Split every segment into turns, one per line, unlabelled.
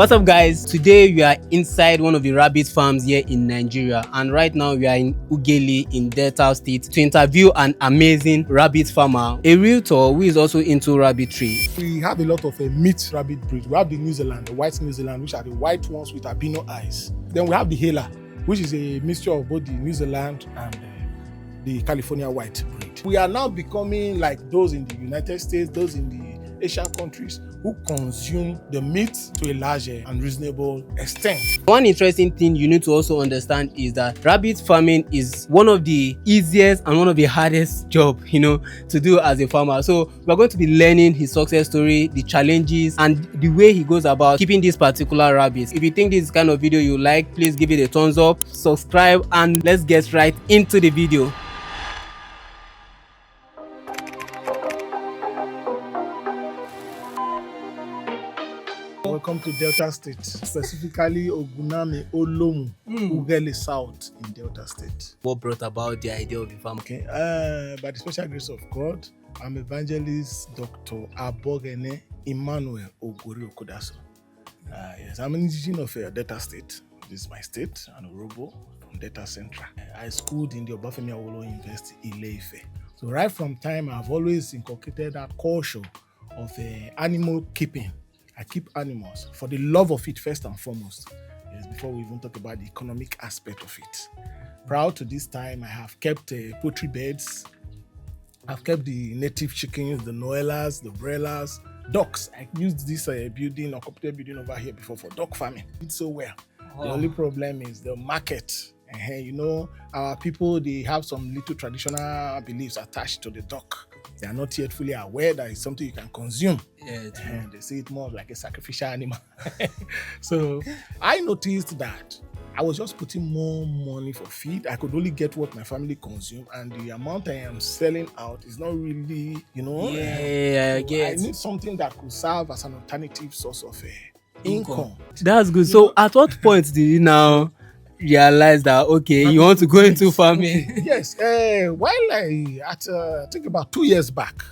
What's up, guys? Today we are inside one of the rabbit farms here in Nigeria, and right now we are in Ugeli in Delta State to interview an amazing rabbit farmer, a realtor who is also into rabbitry.
We have a lot of mixed rabbit breed. We have the New Zealand, the white New Zealand, which are the white ones with albino eyes. Then we have the Hela, which is a mixture of both the New Zealand and the California white breed. We are now becoming like those in the United States, those in the Asian countries who consume the meat to a larger and reasonable extent.
One interesting thing you need to also understand is that rabbit farming is one of the easiest and one of the hardest job, to do as a farmer. So we're going to be learning his success story, the challenges, and the way he goes about keeping this particular rabbits. If you think this kind of video you like, please give it a thumbs up, subscribe, and let's get right into the video.
Welcome to Delta State, specifically Oguname, Olomu, Ugeli South in Delta State.
What brought about the idea of the farm?
Okay, by the special grace of God, I'm evangelist Dr. Abogene Emmanuel Ogori Okodaso. Yes, I'm an indigenous of Delta State. This is my state, and Orobo from Delta Central. I schooled in the Obafemi Awolowo University, Ile-Ife. So right from time, I've always inculcated that culture of animal keeping. I keep animals for the love of it first and foremost. Yes, before we even talk about the economic aspect of it. Prior to this time, I have kept poultry beds. I've kept the native chickens, the noelas, the broilers, ducks. I used this building, a computer building over here before for duck farming. It's so well. Oh. The only problem is the market. Our people, they have some little traditional beliefs attached to the duck. They are not yet fully aware that it's something you can consume. And they see it more like a sacrificial animal. So I noticed that I was just putting more money for feed. I could only get what my family consumed, and the amount I am selling out is not really,
I
need something that could serve as an alternative source of income.
That's good. So at what point did you now realize that you want to go into farming?
Yes, while I think about 2 years back,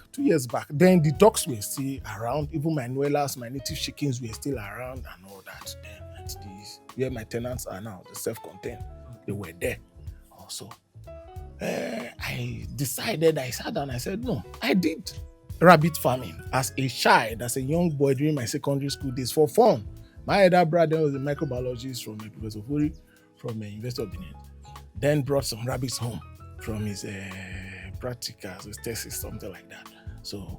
then the ducks were still around. Even my noelas, my native chickens were still around and all that. Then at these where my tenants are now, the self-contained, they were there also. I sat down, I said, no, I did rabbit farming as a child, as a young boy during my secondary school days for fun. My elder brother was a microbiologist from Professor Furi, from University of Benin, then brought some rabbits home from his practicals, his thesis, something like that. So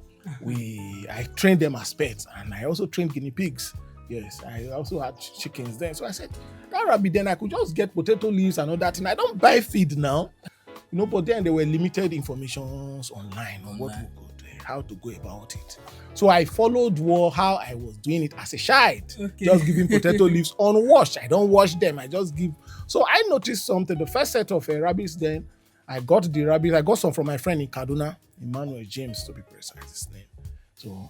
I trained them as pets, and I also trained guinea pigs. Yes, I also had chickens then. So I said, that rabbit, then I could just get potato leaves and all that, and I don't buy feed now. But then there were limited informations online on what we could, how to go about it. So I followed how I was doing it as a child, just giving potato leaves unwashed. I don't wash them, I just give. So I noticed something. The first set of rabbits, then I got the rabbits. I got some from my friend in Kaduna, Emmanuel James to be precise, his name. So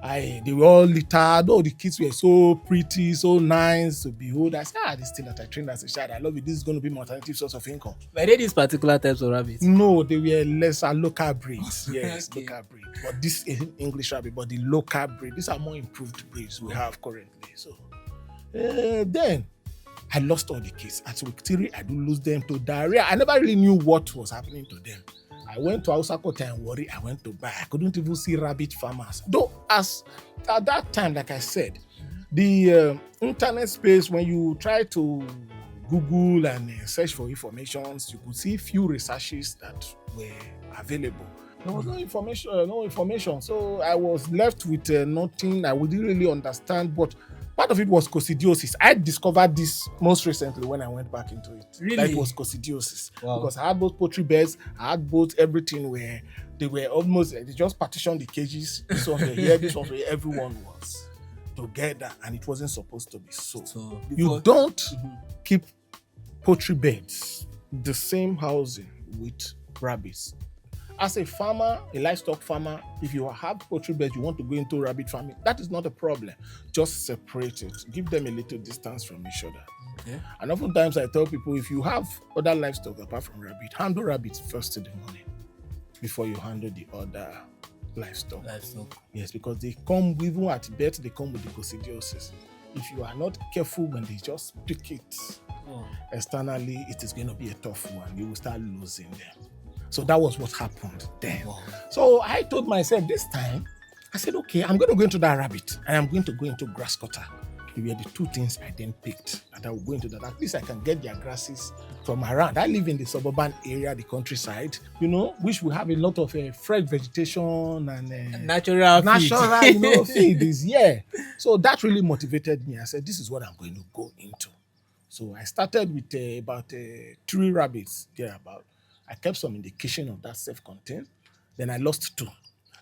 they were all littered. All the kids were so pretty, so nice to behold. I said, this thing that I trained as a child, I love it. This is going to be my alternative source of income.
Were they these particular types of rabbits?
No, they were lesser local breeds. Yes, local breed. But this isn't English rabbit, but the local breed. These are more improved breeds we have currently. So then I lost all the kids. At week 3, I do lose them to diarrhea. I never really knew what was happening to them. I went to Ausakota and worry. I went to buy. I couldn't even see rabbit farmers. Though, as at that time, like I said, the internet space, when you try to Google and search for information, you could see few researches that were available. There was no information. So I was left with nothing. I wouldn't really understand, but part of it was coccidiosis. I discovered this most recently when I went back into it.
Really?
That it was coccidiosis. Wow. Because I had both poultry beds, I had both everything where they were almost, they just partitioned the cages. This one were here, this one were here. Everyone was together, and it wasn't supposed to be so. You don't keep poultry beds, the same housing with rabbits. As a farmer, a livestock farmer, if you have poultry beds, you want to go into rabbit farming, that is not a problem. Just separate it. Give them a little distance from each other. Okay. And oftentimes I tell people, if you have other livestock apart from rabbit, handle rabbits first in the morning before you handle the other livestock. Yes, because they come, even at birth, they come with the coccidiosis. If you are not careful when they just pick it externally, it is going to be a tough one. You will start losing them. So that was what happened then.
Wow.
So I told myself this time, I said, okay, I'm going to go into that rabbit and I'm going to go into grass cutter. They were the two things I then picked, and I will go into that. At least I can get their grasses from around. I live in the suburban area, the countryside, which we have a lot of fresh vegetation and
Natural feed.
feed is here. So that really motivated me. I said, this is what I'm going to go into. So I started with about 3 rabbits thereabout. I kept some in the kitchen of that self-contained. Then I lost 2.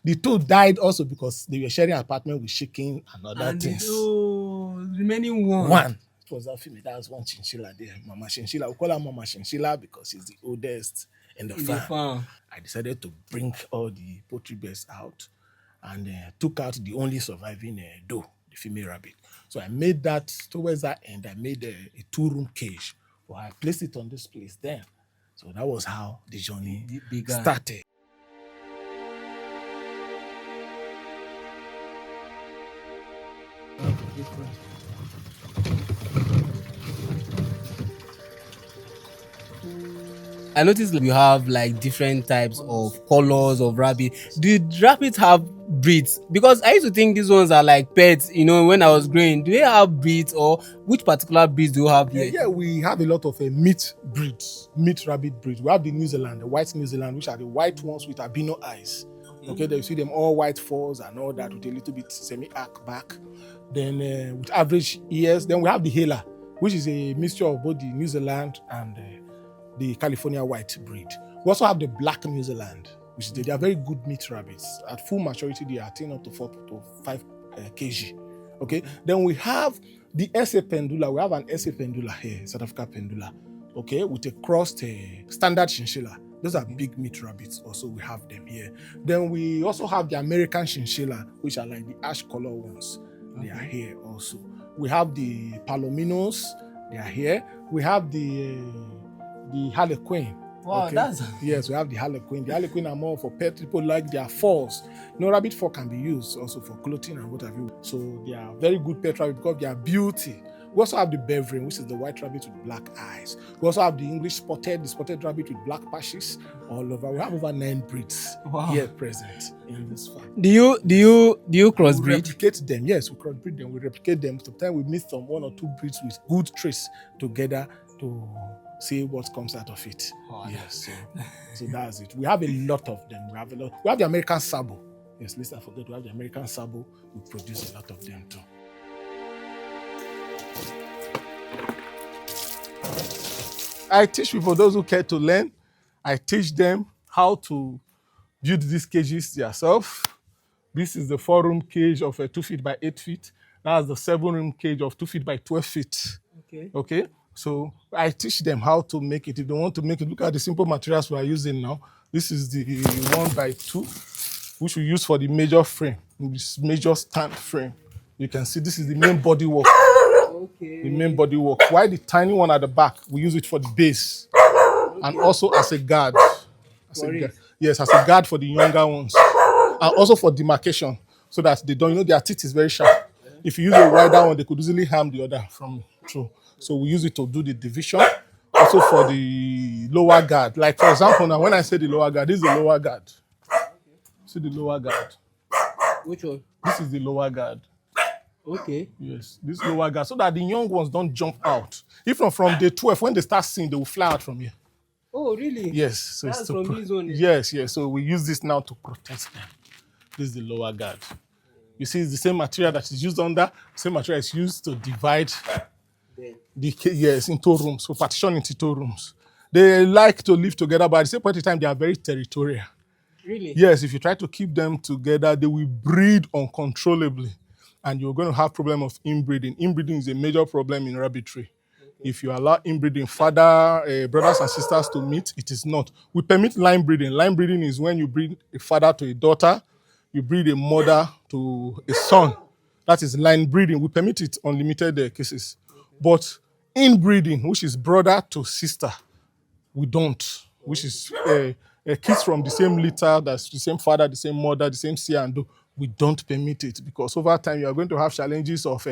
The 2 died also because they were sharing an apartment with chicken and other things.
Remaining one.
One. It was that female. That was one chinchilla there. Mama Chinchilla. We call her Mama Chinchilla because she's the oldest in the farm. I decided to bring all the poultry birds out and took out the only surviving doe, the female rabbit. So I made that, towards that end, I made a 2-room cage. So I placed it on this place then. So that was how the journey started.
I noticed you have like different types of colors of rabbit. Do rabbits have breeds? Because I used to think these ones are like pets, when I was growing. Do they have breeds, or which particular breeds do you have here?
Yeah, we have a lot of meat breeds, meat rabbit breeds. We have the New Zealand, the white New Zealand, which are the white ones with albino eyes. Okay, you see them all white furs and all that with a little bit semi-arc back. Then with average ears. Then we have the Hela, which is a mixture of both the New Zealand and the California white breed. We also have the black New Zealand, which they are very good meat rabbits. At full maturity, they are 10 up to 4 to 5 kg. Okay. Then we have the SA pendula. We have an SA pendula here, South Africa pendula. Okay, with a crossed standard chinchilla. Those are big meat rabbits. Also, we have them here. Then we also have the American chinchilla, which are like the ash color ones. They are here also. We have the Palominos. They are here. We have the Harlequin.
Wow,
okay?
that's...
Yes, we have the Harlequin. The Harlequin are more for pet. People like their furs. Rabbit fur can be used also for clothing and what have you. So they are very good pet rabbit because they are beauty. We also have the Beveren, which is the white rabbit with black eyes. We also have the English the spotted rabbit with black patches all over. We have over 9 breeds here present in this farm.
Do you crossbreed?
We replicate them. Yes, we crossbreed them. We replicate them. Sometimes we mix some 1 or 2 breeds with good traits together to see what comes out of it. Yes, so that's it. We have a lot of them. We have the American Sabo. Yes, let's not forget we have the American Sabo. We produce a lot of them too. I teach people, those who care to learn, I teach them how to build these cages themselves. This is the 4-room cage of 2 feet by 8 feet. That's the 7-room cage of 2 feet by 12 feet. Okay. So I teach them how to make it. If they want to make it, look at the simple materials we are using now. This is the 1x2, which we use for the major frame, this major stand frame. You can see this is the main body work. The main body work. Why the tiny one at the back? We use it for the base and also as a guard. Yes, as a guard for the younger ones, and also for demarcation, so that they don't, their teeth is very sharp. If you use a wider one, they could easily harm the other from through. So we use it to do the division. Also for the lower guard. Like for example, now when I say the lower guard, this is the lower guard. See the lower guard.
Which one?
This is the lower guard.
Okay.
Yes, this lower guard, so that the young ones don't jump out. If not from day 12, when they start seeing, they will fly out from here.
Oh, really?
Yes. So
that's from this one.
Yes. So we use this now to protect them. This is the lower guard. You see, it's the same material that is used under, same material is used to divide into rooms, so partition into 2 rooms. They like to live together, but at the same point in time, they are very territorial.
Really?
Yes, if you try to keep them together, they will breed uncontrollably. And you're going to have problem of inbreeding. Inbreeding is a major problem in rabbitry. If you allow inbreeding, brothers and sisters to meet, it is not. We permit line breeding. Line breeding is when you breed a father to a daughter, you breed a mother to a son. That is line breeding. We permit it on limited cases. But inbreeding, which is brother to sister, we don't. Which is kids from the same litter, that's the same father, the same mother, the same see and do. We don't permit it because over time you are going to have challenges of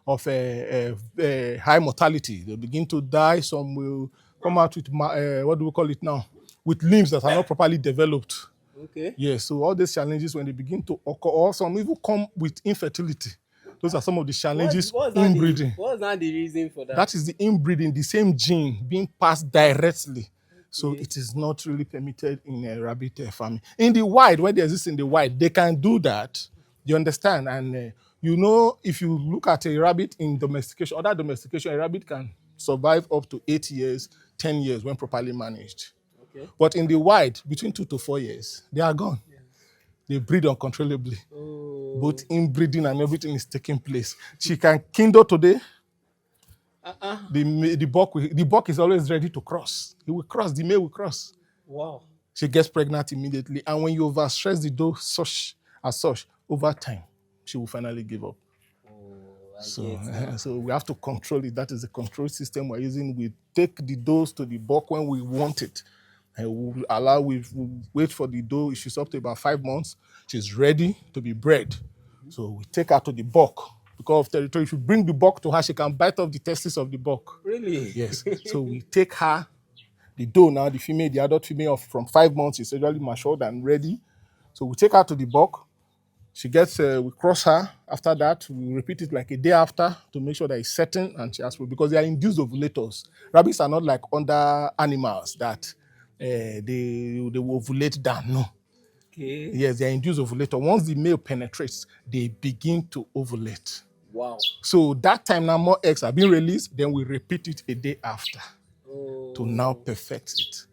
of high mortality. They begin to die. Some will come out with what do we call it now? With limbs that are not properly developed.
Okay.
Yes, so all these challenges when they begin to occur, or some even come with infertility. Those are some of the challenges inbreeding.
What's not the reason for that?
That is the inbreeding, the same gene being passed directly. So it is not really permitted in a rabbit farming. In the wild, where they exist in the wild, they can do that. You understand? And if you look at a rabbit in domestication, other domestication, a rabbit can survive up to 8 years, 10 years when properly managed.
Okay.
But in the wild, between 2 to 4 years, they are gone. Yeah. They breed uncontrollably. Oh. Both inbreeding and everything is taking place. She can kindle today. The buck is always ready to cross. He will cross, the male will cross.
Wow.
She gets pregnant immediately. And when you overstress the doe as such, over time, she will finally give up. So we have to control it. That is the control system we're using. We take the does to the buck when we want it. And we wait for the doe. She's up to about 5 months. She's ready to be bred. So we take her to the buck. Because of territory, if you bring the buck to her, she can bite off the testes of the buck.
Really?
Yes. So we take her, the doe now, the female, the adult female from 5 months is usually matured and ready. So we take her to the buck. She gets, we cross her. After that, we repeat it like a day after to make sure that it's certain and she has, because they are induced ovulators. Rabbits are not like other animals that they will ovulate down. No. Okay. Yes, they are induced ovulator. Once the male penetrates, they begin to ovulate.
Wow.
So that time now more eggs are being released, then we repeat it a day after to now perfect it.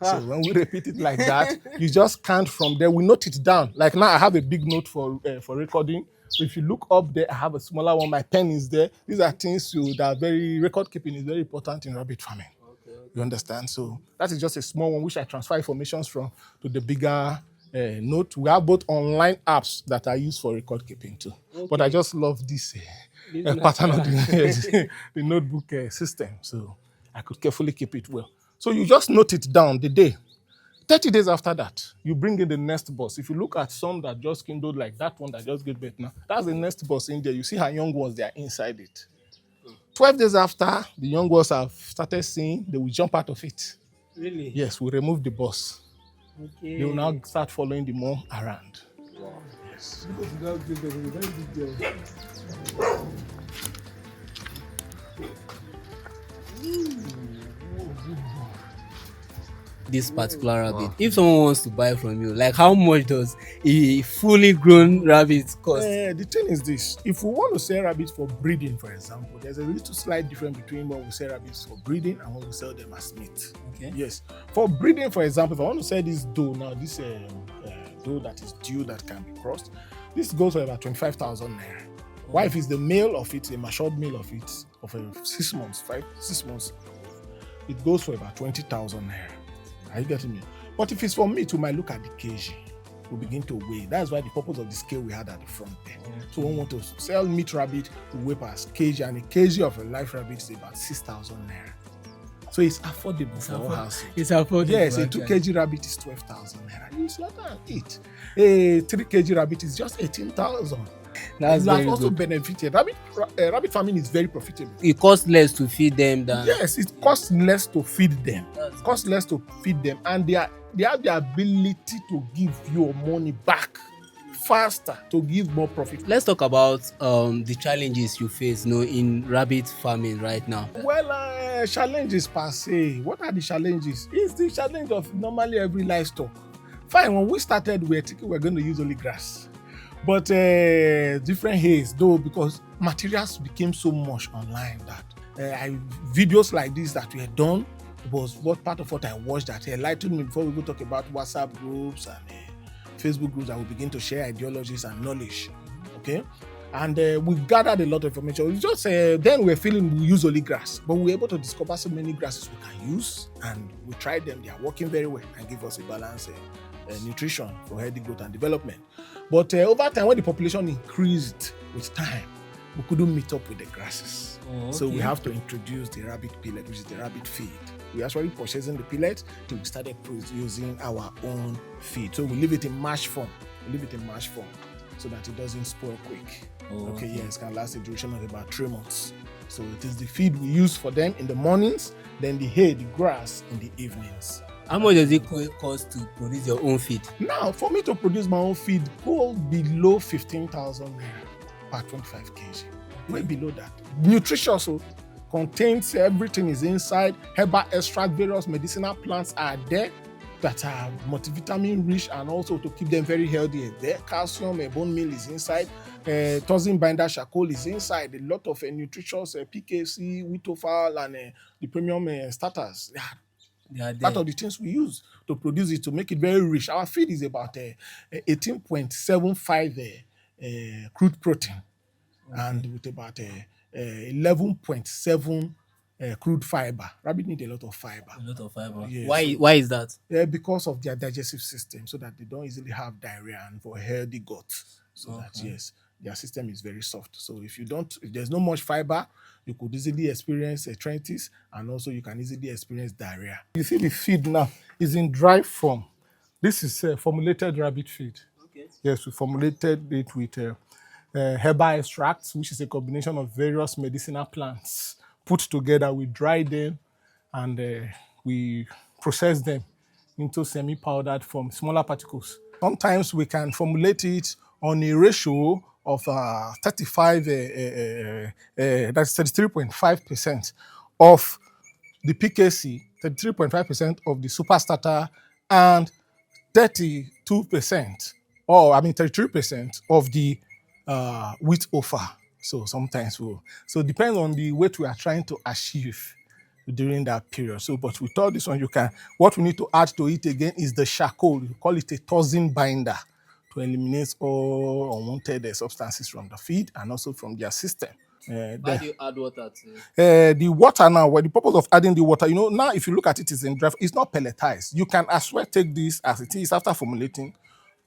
So when we repeat it like that, you just count from there. We note it down. Like now I have a big note for recording. So if you look up there, I have a smaller one. My pen is there. These are things that record keeping is very important in rabbit farming. Okay. You understand? So that is just a small one which I transfer information from to the bigger note. We have both online apps that are used for record keeping too. Okay. But I just love this pattern of the notebook system. So I could carefully keep it well. So you just note it down the day. 30 days after that, you bring in the nest boss. If you look at some that just kindled like that one that just gave birth now, that's the nest boss in there. You see her young ones, they are inside it. 12 days after, the young ones have started seeing, they will jump out of it.
Really?
Yes, we remove the boss.
Okay.
They will now start following the mom around.
Wow.
Yes.
This particular rabbit, if someone wants to buy from you, like how much does a fully grown rabbit cost?
The thing is this: if we want to sell rabbits for breeding, for example, there's a little slight difference between when we sell rabbits for breeding and when we sell them as meat.
Okay.
Yes. For breeding, for example, if I want to sell this doe now, this doe that is due that can be crossed, this goes for about 25,000 naira. Why? If it's the male of it, a matured male of it, of 6 months, 6 months, it goes for about 20,000 naira. Are you getting me? But if it's for meat, we might look at the kg. We begin to weigh. That's why the purpose of the scale we had at the front there. So when we want to sell meat rabbit, we weigh per kg, and a kg of a live rabbit is about 6,000 naira. So it's affordable for us.
It's affordable.
Yes, a 2 kg rabbit is 12,000 naira. You slaughter and eat. A 3 kg rabbit is just 18,000.
That's very
also
good.
benefited. Rabbit farming is very profitable.
It costs less to feed them than.
Yes, it costs less to feed them. And they have the ability to give your money back faster, to give more profit.
Let's talk about the challenges you face, in rabbit farming right now.
Well, challenges per se. What are the challenges? It's the challenge of normally every livestock. Fine, when we started, we were thinking we're going to use only grass. But different haze, though, because materials became so much online that videos like this that were done was what part of what I watched that enlightened me before we go talk about WhatsApp groups and Facebook groups that will begin to share ideologies and knowledge. Okay? And we gathered a lot of information. We just then we're feeling we use only grass, but we were able to discover so many grasses we can use, and we tried them. They are working very well and give us a balanced nutrition for healthy growth and development. But over time, when the population increased with time, we couldn't meet up with the grasses. Oh, okay. So we have to introduce the rabbit pellet, which is the rabbit feed. We actually purchasing the pellet till we started using our own feed. So we leave it in mash form. so that it doesn't spoil quick.
Oh,
Okay,
okay.
yes, can last a duration of about 3 months. So it is the feed we use for them in the mornings, then the hay, the grass in the evenings.
How much does it cost to produce your own feed?
Now, for me to produce my own feed, go below 15,000 naira per 25 kg. Way below that. Nutritious, so contains everything is inside. Herbal extract, various medicinal plants are there that are multivitamin rich and also to keep them very healthy. There, calcium, bone meal is inside. Toxin binder charcoal is inside. A lot of nutritious PKC, wheatofal, and the premium starters.
They are
Part
there.
of the things we use to produce it to make it very rich. Our feed is about 18.75 crude protein, and with about 11.7 crude fiber. Rabbit need a lot of fiber.
A lot of fiber.
Yes.
Why is that?
Because of their digestive system, so that they don't easily have diarrhea, and for healthy gut, so that yes, their system is very soft. So if there's not much fiber, you could easily experience arthritis, and also you can easily experience diarrhea. You see the feed now is in dry form. This is formulated rabbit feed.
Okay.
Yes, we formulated it with herbal extracts, which is a combination of various medicinal plants put together. We dry them and we process them into semi-powdered form, smaller particles. Sometimes we can formulate it on a ratio of 35, that's 33.5% of the PKC, 33.5% of the super starter, and 33% of the wheat offer. So sometimes so it depends on the weight we are trying to achieve during that period. So, but with all this one, what we need to add to it again is the charcoal. We call it a toxin binder to eliminate all unwanted substances from the feed and also from their system.
Why do you add water to?
The water now, the purpose of adding the water, now if you look at it, it's in draft, it's not pelletized. You can as well take this as it is after formulating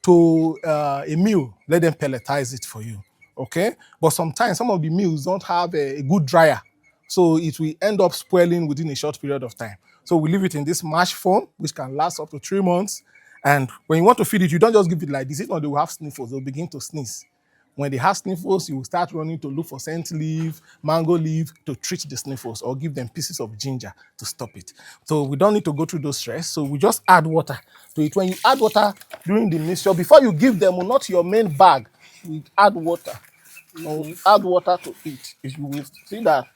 to a mill, let them pelletize it for you. Okay, but sometimes some of the mills don't have a good dryer, so it will end up spoiling within a short period of time. So we leave it in this mash form, which can last up to 3 months. And when you want to feed it, you don't just give it like this. If not, they will have sniffles. They'll begin to sneeze. When they have sniffles, you will start running to look for scent leaf, mango leaf to treat the sniffles, or give them pieces of ginger to stop it. So we don't need to go through those stress. So we just add water to it. When you add water during the mixture, before you give them, not your main bag, you add water. Add water to it. If you will see that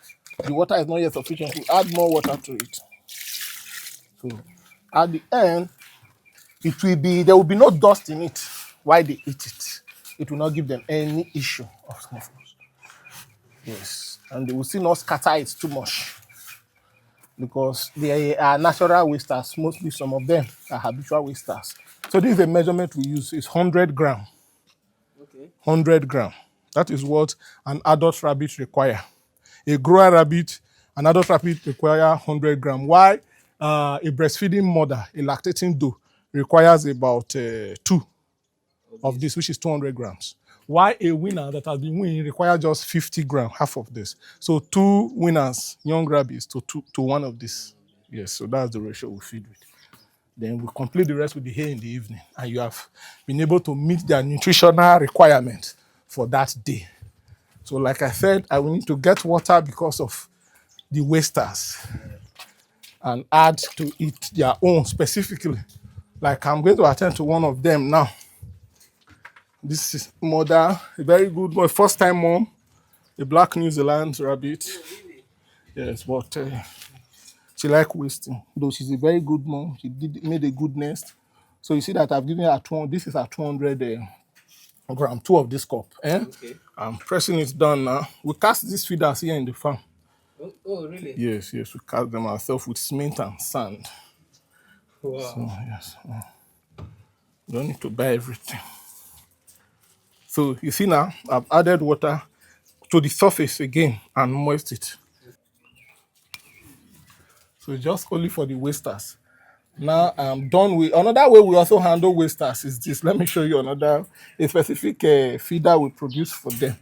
the water is not yet sufficient, you add more water to it. So at the end, there will be no dust in it while they eat it. It will not give them any issue of sniffles. Yes, and they will still not scatter it too much because they are natural wasters. Mostly some of them are habitual wasters. So this is the measurement we use. It's 100 gram.
Okay.
100 gram. That is what an adult rabbit require. A grower rabbit, an adult rabbit require 100 gram. Why? A breastfeeding mother, a lactating doe, requires about 2 of this, which is 200 grams. Why a winner that has been winning requires just 50 grams, half of this. So 2 winners, young rabbits, to 1 of this. Yes, so that's the ratio we feed with. Then we complete the rest with the hay in the evening, and you have been able to meet their nutritional requirements for that day. So like I said, I will need to get water because of the wasters and add to it their own specifically. Like I'm going to attend to one of them now. This is mother, a very good boy, first time mom, a black New Zealand rabbit. Yes, but she like wasting. Though she's a very good mom, she made a good nest. So you see that I've given her this is a 200 gram, 2 of this cup.
Okay.
I'm pressing it down now. We cast these feeders here in the farm.
Oh, really?
Yes, we cast them ourselves with cement and sand.
Wow.
So yes, you don't need to buy everything. So you see now, I've added water to the surface again and moist it. So just only for the wasters. Now I'm done with another way we also handle wasters is this. Let me show you a specific feeder we produce for them.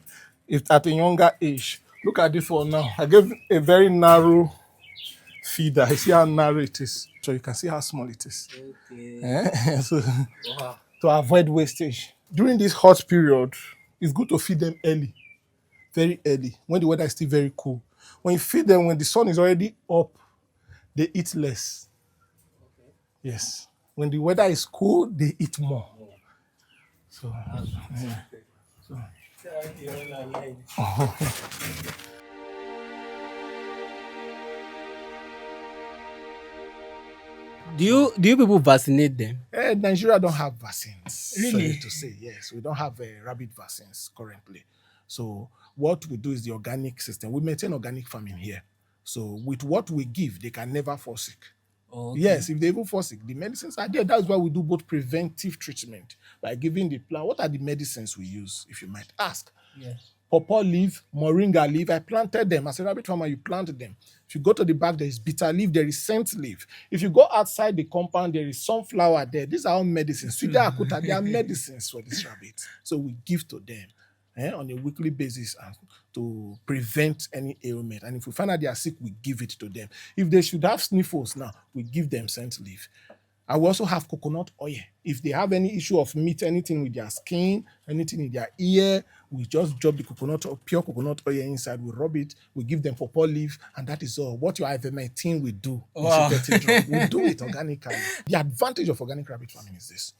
It's at a younger age. Look at this one now. I gave a very narrow feeder. You see how narrow it is. So you can see how small it is.
Okay.
So
Wow.
to avoid wastage. During this hot period, it's good to feed them early, very early, when the weather is still very cool. When you feed them when the sun is already up, they eat less. Yes. When the weather is cool, they eat more. So, yeah.
Do you people vaccinate them?
Nigeria don't have vaccines.
Really?
Sorry to say, yes, we don't have rabbit vaccines currently. So what we do is the organic system. We maintain organic farming here. So with what we give, they can never fall sick.
Oh, okay.
Yes, if they even fall sick, the medicines are there. That's why we do both preventive treatment by giving the plant. What are the medicines we use, if you might ask?
Yes.
Pawpaw leaf, moringa leaf. I planted them. As a rabbit farmer, you plant them. If you go to the back, there is bitter leaf, there is scent leaf. If you go outside the compound, there is sunflower there. These are all medicines. Swida akuta, they are medicines for these rabbits. So we give to them on a weekly basis to prevent any ailment. And if we find out they are sick, we give it to them. If they should have sniffles now, we give them scent leaf. I will also have coconut oil. If they have any issue of meat, anything with their skin, anything in their ear, we just drop the coconut or pure coconut oil inside. We rub it. We give them pawpaw leaf, and that is all. What your ivermectin will do.
Wow.
We do it organically. The advantage of organic rabbit farming is this: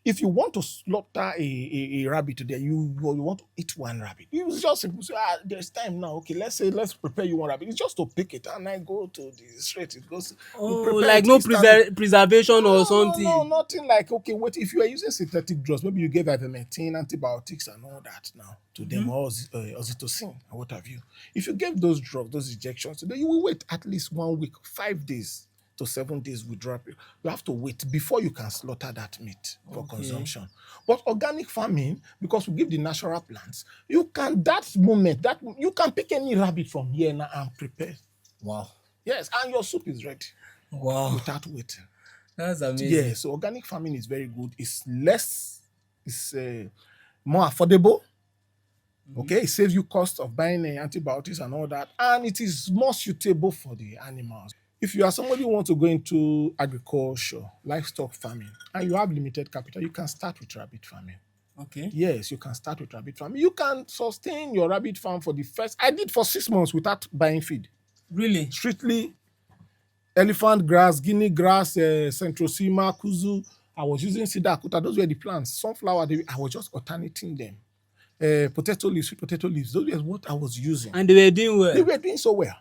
if you want to slaughter a rabbit today, you want to eat one rabbit. It's just simple. So, there's time now. Okay, let's prepare you one rabbit. It's just to pick it and I go to the straight. It goes.
Like no preservation or something.
No, nothing like, okay, wait. If you are using synthetic drugs, maybe you gave ivermectin, antibiotics, and all that now to them, or oxytocin, and what have you. If you gave those drugs, those injections, then you will wait at least 1 week, 5 days to 7 days with drop. You have to wait before you can slaughter that meat for consumption. But organic farming, because we give the natural plants, you can you can pick any rabbit from here now and prepare.
Wow.
Yes, and your soup is ready.
Wow.
Without waiting.
That's amazing.
Yeah, so organic farming is very good. It's more affordable. Okay, it saves you cost of buying antibiotics and all that, and it is more suitable for the animals. If you are somebody who wants to go into agriculture, livestock farming, and you have limited capital, you can start with rabbit farming.
Okay.
Yes, you can start with rabbit farming. You can sustain your rabbit farm for the first. I did for 6 months without buying feed.
Really?
Strictly elephant grass, guinea grass, centrosema, kuzu. I was using cedar akuta. Those were the plants. Sunflower, I was just alternating them. Potato leaves, sweet potato leaves. Those were what I was using.
And they were doing well.
They were doing so well.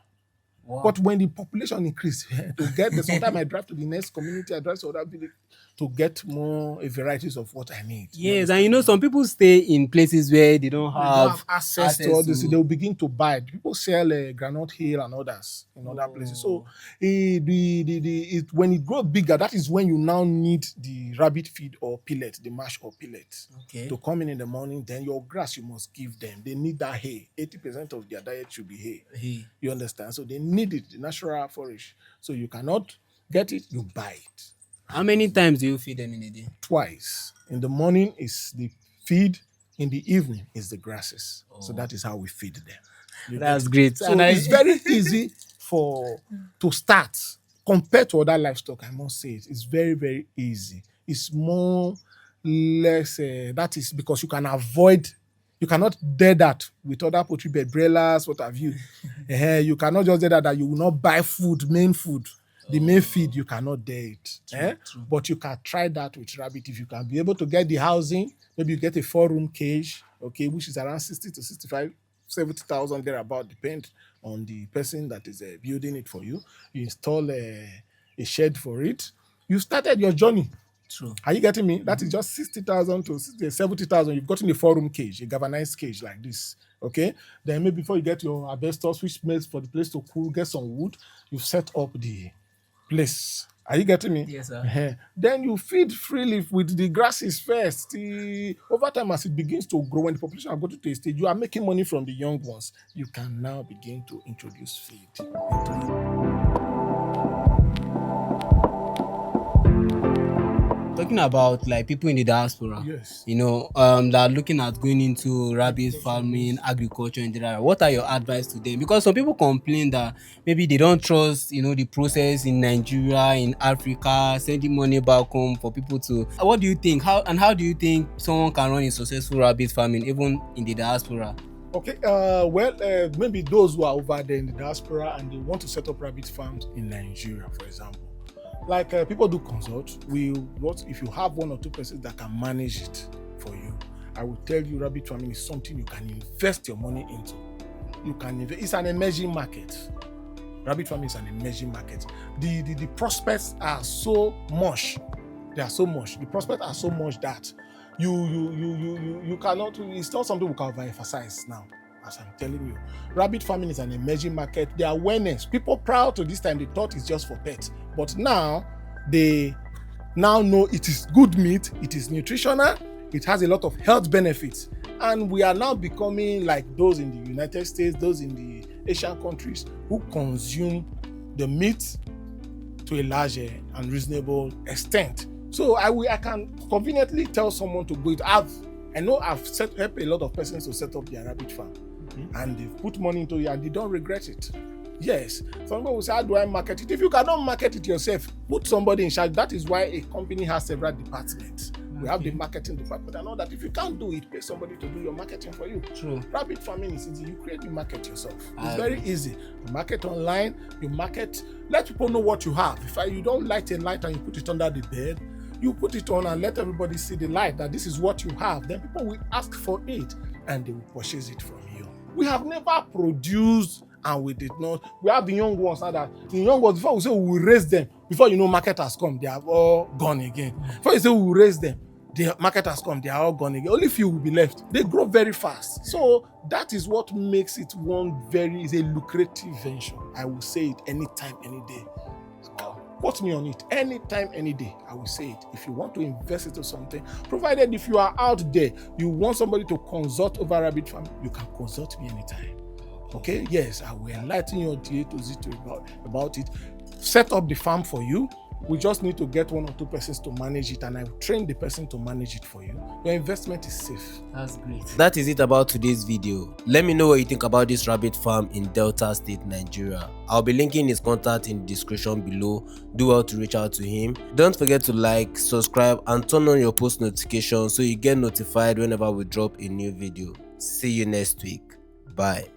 Wow.
But when the population increased, to get the sometimes I drive to the next community, I drive to other village to get more varieties of what I need.
Yes, and some people stay in places where they don't have
access to all this. They will begin to buy. People sell Granite Hill and others in other places. So when it grows bigger, that is when you now need the rabbit feed or pellet, the mash or pellet, to come in the morning. Then your grass you must give them. They need that hay. 80% of their diet should be hay. You understand? So they need it, the natural forage. So you cannot get it, you buy it.
How many times do you feed them in a day?
Twice. In the morning is the feed, in the evening is the grasses. So that is how we feed them.
That's great.
So it's very easy to start compared to other livestock. I must say it's very, very easy. It's more less. That is because you can avoid. You cannot do that with other poultry bed, broilers, what have you. You cannot just do that you will not buy main food. The main feed, you cannot dare it. True. But you can try that with rabbit. If you can be able to get the housing, maybe you get a 4-room cage, which is around 60 to 65, 70,000 thereabout, depend on the person that is building it for you. You install a shed for it. You started your journey.
True.
Are you getting me? That is just 60,000 to 70,000. You've gotten a 4-room cage, a galvanized cage like this. Okay. Then maybe before you get your asbestos, which makes for the place to cool, get some wood, you set up the place. Are you getting me?
Yes, sir.
Then you feed freely with the grasses first. Over time, as it begins to grow, when the population are going to a stage, you are making money from the young ones. You can now begin to introduce feed into it.
talking about like people in the diaspora.
Yes.
You know, that are looking at going into rabbit farming, agriculture in general. What are your advice to them? Because some people complain that maybe they don't trust, you know, the process in Nigeria, in Africa, sending money back home for people to. What do you think? How do you think someone can run a successful rabbit farming even in the diaspora?
Okay, maybe those who are over there in the diaspora and they want to set up rabbit farms in Nigeria, for example. Like people do consult. If you have one or two persons that can manage it for you, I will tell you rabbit farming is something you can invest your money into. You can invest. It's an emerging market. Rabbit farming is an emerging market. The prospects are so much. They are so much. The prospects are so much that you cannot. It's not something we can overemphasize now. As I'm telling you, rabbit farming is an emerging market. The awareness, people prior to this time, they thought it's just for pets, but now they know it is good meat, it is nutritional, it has a lot of health benefits, and we are now becoming like those in the United States, those in the Asian countries who consume the meat to a larger and reasonable extent. So I can conveniently tell someone to go. I know I've helped a lot of persons to set up their rabbit farm. And they've put money into it and they don't regret it. Yes. Some people will say, how do I market it? If you cannot market it yourself, put somebody in charge. That is why a company has several departments. We have the marketing department and all that. If you can't do it, pay somebody to do your marketing for you.
True.
Rabbit farming is easy. You create the market yourself. It's very easy. You market online, you market, let people know what you have. If you don't light a light and you put it under the bed, you put it on and let everybody see the light that this is what you have. Then people will ask for it and they will purchase it from you. We have never produced and we did not. We have the young ones now that the young ones, before we say we will raise them, before you know market has come, they have all gone again. Before you say we will raise them, the market has come, they are all gone again. Only few will be left. They grow very fast. So that is what makes it is a lucrative venture. I will say it anytime, any day. Quote me on it anytime, any day. I will say it. If you want to invest into something, provided if you are out there, you want somebody to consult over rabbit farm, you can consult me anytime. Okay? Yes, I will enlighten you to A to Z about it. Set up the farm for you. We just need to get one or two persons to manage it, and I will train the person to manage it for you. Your investment is safe.
That's great.
That is it about today's video. Let me know what you think about this rabbit farm in Delta State, Nigeria. I'll be linking his contact in the description below. Do well to reach out to him. Don't forget to like, subscribe, and turn on your post notifications so you get notified whenever we drop a new video. See you next week. Bye.